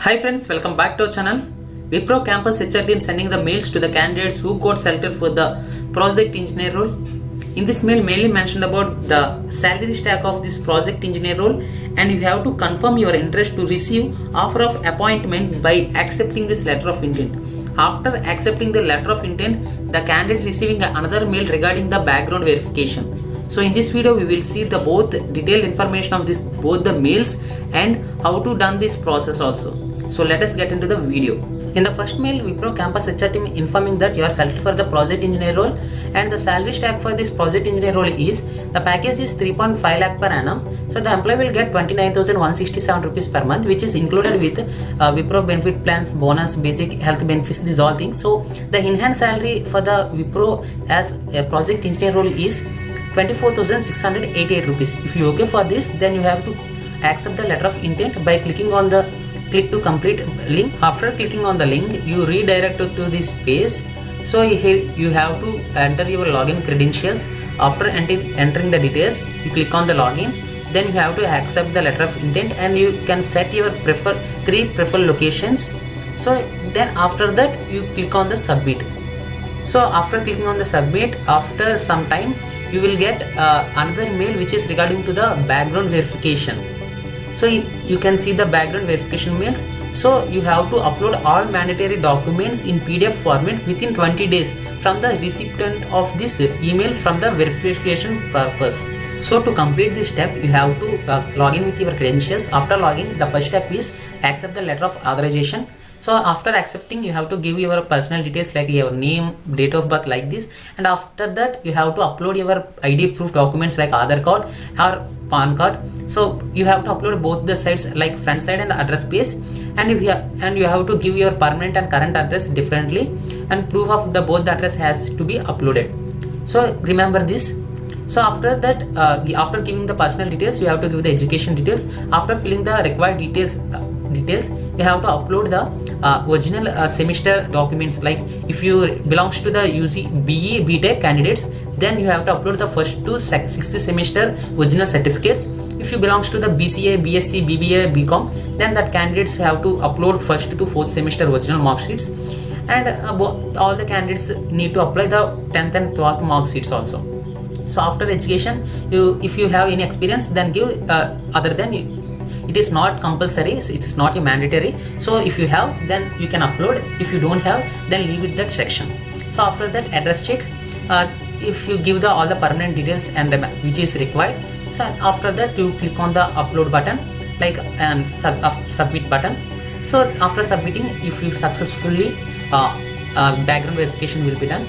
Hi friends, welcome back to our channel. Wipro Campus HR team sending the mails to the candidates who got selected for the project engineer role. In this mail mainly mentioned about the salary stack of this project engineer role, and you have to confirm your interest to receive offer of appointment by accepting this letter of intent. After accepting the letter of intent, the candidate is receiving another mail regarding the background verification. So in this video we will see the both detailed information of this both the mails and how to done this process also. So let us get into the video. In the first mail, Wipro Campus HR team informing that you are selected for the project engineer role, and the salary stack for this project engineer role is the package is 3.5 lakh per annum. So the employee will get 29,167 rupees per month, which is included with Wipro benefit plans, bonus, basic health benefits, these all things. So the enhanced salary for the Wipro as a project engineer role is 24,688 rupees. If you okay for this, then you have to accept the letter of intent by clicking on the click to complete link. After clicking on the link, you redirect to this page. So here you have to enter your login credentials. After entering the details, you click on the login. Then you have to accept the letter of intent, and you can set your three preferred locations. So then after that you click on the submit. So after clicking on the submit, after some time you will get another mail which is regarding to the background verification. So you can see the background verification mails. So you have to upload all mandatory documents in PDF format within 20 days from the recipient of this email from the verification purpose. So to complete this step, you have to log in with your credentials. After login, the first step is accept the letter of authorization. So after accepting, you have to give your personal details like your name, date of birth, like this, and after that you have to upload your ID proof documents like Aadhaar card or PAN card. So you have to upload both the sides like front side and address page, and you have to give your permanent and current address differently, and proof of the both the address has to be uploaded. So remember this. So after that, after giving the personal details, you have to give the education details. After filling the required details, you have to upload the original semester documents. Like if you belongs to the UG BE BTech candidates, then you have to upload the first to sixth semester original certificates. If you belongs to the BCA, BSc, BBA, BCom, then that candidates have to upload first to fourth semester original mark sheets, and all the candidates need to apply the 10th and 12th mark sheets also. So after education, if you have any experience, then give other than it is not compulsory, so it is not a mandatory. So if you have, then you can upload. If you don't have, then leave it that section. So after that, address check. If you give all the permanent details and which is required, so after that you click on the upload button like and submit button. So after submitting, if you successfully background verification will be done.